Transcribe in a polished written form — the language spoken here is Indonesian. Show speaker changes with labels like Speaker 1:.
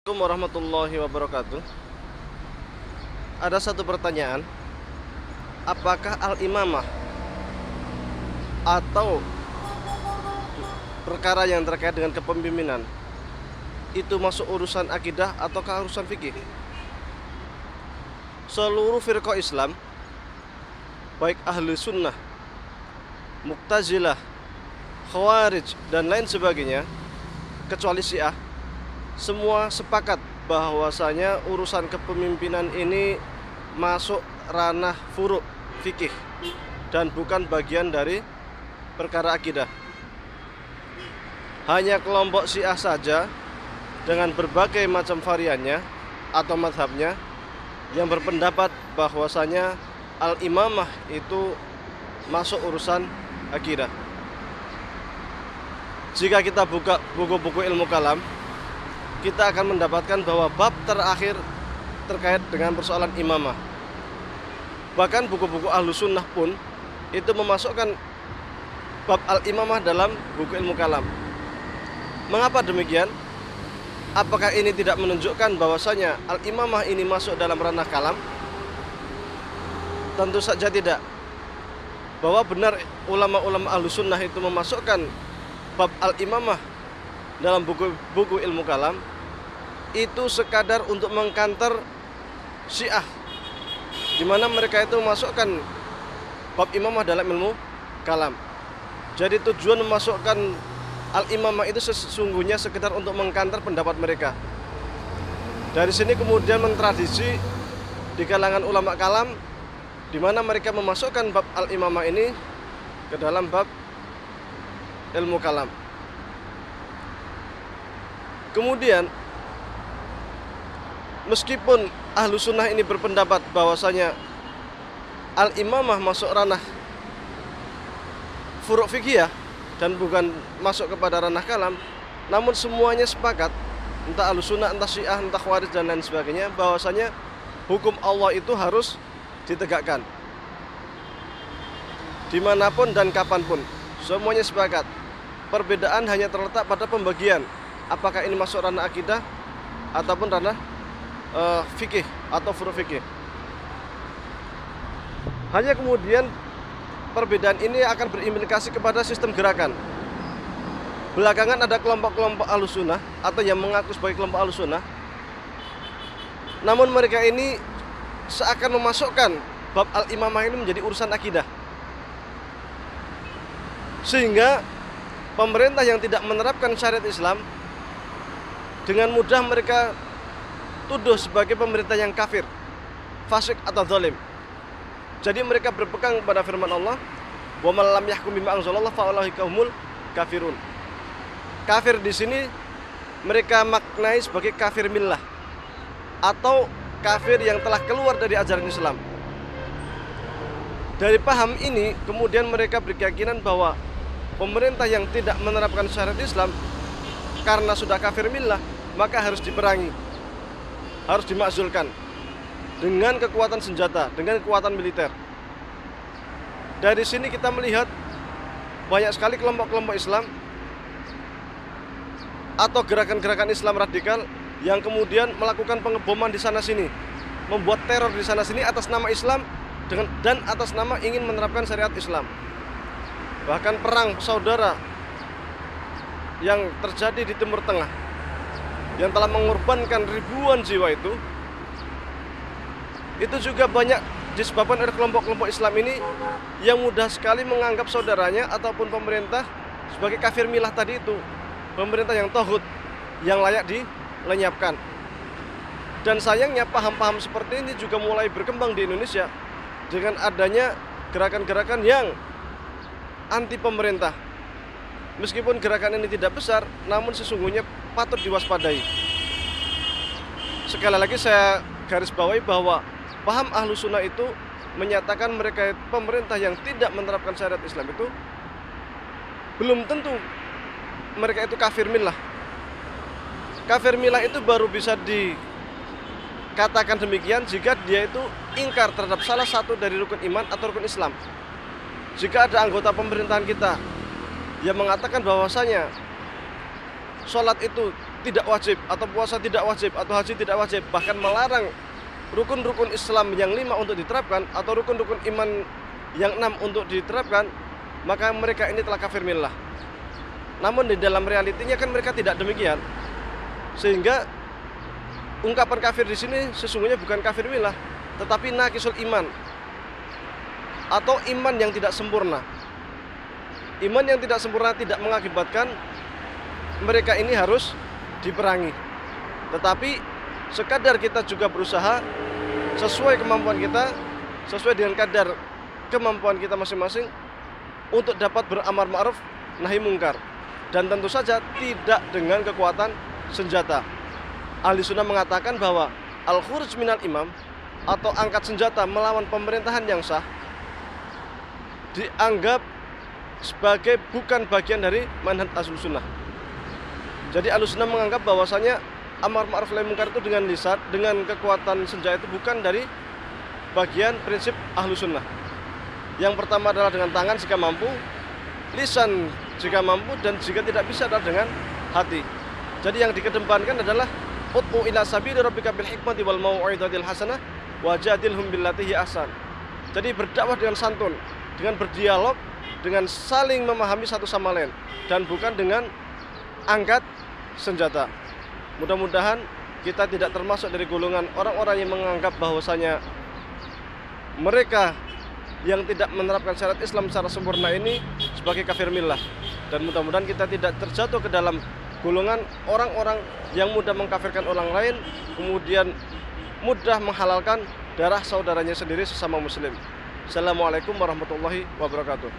Speaker 1: Assalamualaikum warahmatullahi wabarakatuh. Ada satu pertanyaan, apakah al-imamah atau perkara yang terkait dengan kepemimpinan itu masuk urusan akidah ataukah urusan fikih? Seluruh firqah Islam, baik ahli sunnah, Mu'tazilah, Khawarij dan lain sebagainya, kecuali Syiah, semua sepakat bahwasanya urusan kepemimpinan ini masuk ranah furu' fikih dan bukan bagian dari perkara akidah. Hanya kelompok Syiah saja dengan berbagai macam variannya atau madhabnya yang berpendapat bahwasanya al-imamah itu masuk urusan akidah. Jika kita buka buku-buku ilmu kalam, kita akan mendapatkan bahwa bab terakhir terkait dengan persoalan imamah. Bahkan buku-buku ahlu sunnah pun itu memasukkan bab al-imamah dalam buku ilmu kalam. Mengapa demikian? Apakah ini tidak menunjukkan bahwasanya al-imamah ini masuk dalam ranah kalam? Tentu saja tidak. Bahwa benar ulama-ulama ahlu sunnah itu memasukkan bab al-imamah dalam buku-buku ilmu kalam itu sekadar untuk mengkanter Syiah, di mana mereka itu memasukkan bab imamah dalam ilmu kalam. Jadi tujuan memasukkan al-imamah itu sesungguhnya sekedar untuk mengkanter pendapat mereka. Dari sini kemudian mentradisi di kalangan ulama kalam, di mana mereka memasukkan bab al-imamah ini ke dalam bab ilmu kalam. Kemudian meskipun ahlu sunnah ini berpendapat bahwasanya al-imamah masuk ranah furu' fikih dan bukan masuk kepada ranah kalam, namun semuanya sepakat, entah ahlu sunnah, entah Syiah, entah Khawarij dan lain sebagainya, bahwasanya hukum Allah itu harus ditegakkan dimanapun dan kapanpun. Semuanya sepakat. Perbedaan hanya terletak pada pembagian, apakah ini masuk ranah akidah ataupun ranah fikih atau furu' fikih. Hanya kemudian perbedaan ini akan berimplikasi kepada sistem gerakan. Belakangan ada kelompok-kelompok ahlussunnah atau yang mengaku sebagai kelompok ahlussunnah, namun mereka ini seakan memasukkan bab al-imamah ini menjadi urusan akidah, sehingga pemerintah yang tidak menerapkan syariat Islam dengan mudah mereka tuduh sebagai pemerintah yang kafir, fasik atau zalim. Jadi mereka berpegang kepada firman Allah, "Wa man lam yahkum bima anzalallah fa ulaika humul kafirun." Kafir di sini mereka maknai sebagai kafir millah atau kafir yang telah keluar dari ajaran Islam. Dari paham ini kemudian mereka berkeyakinan bahwa pemerintah yang tidak menerapkan syariat Islam karena sudah kafir millah, maka harus diperangi, harus dimakzulkan dengan kekuatan senjata, dengan kekuatan militer. Dari sini kita melihat banyak sekali kelompok-kelompok Islam atau gerakan-gerakan Islam radikal yang kemudian melakukan pengeboman di sana sini, membuat teror di sana sini atas nama Islam dan atas nama ingin menerapkan syariat Islam. Bahkan perang saudara yang terjadi di Timur Tengah yang telah mengorbankan ribuan jiwa itu juga banyak disebabkan oleh kelompok-kelompok Islam ini yang mudah sekali menganggap saudaranya ataupun pemerintah sebagai kafir milah tadi itu, pemerintah yang tauhid yang layak dilenyapkan. Dan sayangnya paham-paham seperti ini juga mulai berkembang di Indonesia dengan adanya gerakan-gerakan yang anti pemerintah. Meskipun gerakan ini tidak besar, namun sesungguhnya patut diwaspadai. Sekali lagi saya garis bawahi bahwa paham ahlu sunnah itu menyatakan mereka pemerintah yang tidak menerapkan syariat Islam itu belum tentu mereka itu kafir millah. Kafir millah itu baru bisa dikatakan demikian jika dia itu ingkar terhadap salah satu dari rukun iman atau rukun Islam. Jika ada anggota pemerintahan kita yang mengatakan bahwasanya sholat itu tidak wajib, atau puasa tidak wajib, atau haji tidak wajib, bahkan melarang rukun-rukun Islam yang 5 untuk diterapkan, atau rukun-rukun iman yang 6 untuk diterapkan, maka mereka ini telah kafir millah. Namun di dalam realitinya kan mereka tidak demikian. Sehingga ungkapan kafir di sini sesungguhnya bukan kafir millah, tetapi naqisul iman, atau iman yang tidak sempurna. Iman yang tidak sempurna tidak mengakibatkan mereka ini harus diperangi, tetapi sekadar kita juga berusaha sesuai kemampuan kita, sesuai dengan kadar kemampuan kita masing-masing untuk dapat beramar ma'ruf nahi mungkar, dan tentu saja tidak dengan kekuatan senjata. Ahli sunnah mengatakan bahwa al-khuruj minal imam, atau angkat senjata melawan pemerintahan yang sah, dianggap sebagai bukan bagian dari manhaj ahlu sunnah. Jadi ahlu sunnah menganggap bahwasanya amar ma'ruf nahi mungkar itu dengan lisan, dengan kekuatan senjata itu bukan dari bagian prinsip ahlu sunnah. Yang pertama adalah dengan tangan jika mampu, lisan jika mampu, dan jika tidak bisa adalah dengan hati. Jadi yang dikedepankan adalah ud'u ila sabili rabbika bil hikmati wal mau'izatil hasanah wajadilhum billati hi ahsan. Jadi berdakwah dengan santun, dengan berdialog, dengan saling memahami satu sama lain, dan bukan dengan angkat senjata. Mudah-mudahan kita tidak termasuk dari golongan orang-orang yang menganggap bahwasanya mereka yang tidak menerapkan syariat Islam secara sempurna ini sebagai kafir millah, dan mudah-mudahan kita tidak terjatuh ke dalam golongan orang-orang yang mudah mengkafirkan orang lain, kemudian mudah menghalalkan darah saudaranya sendiri sesama muslim. Assalamualaikum warahmatullahi wabarakatuh.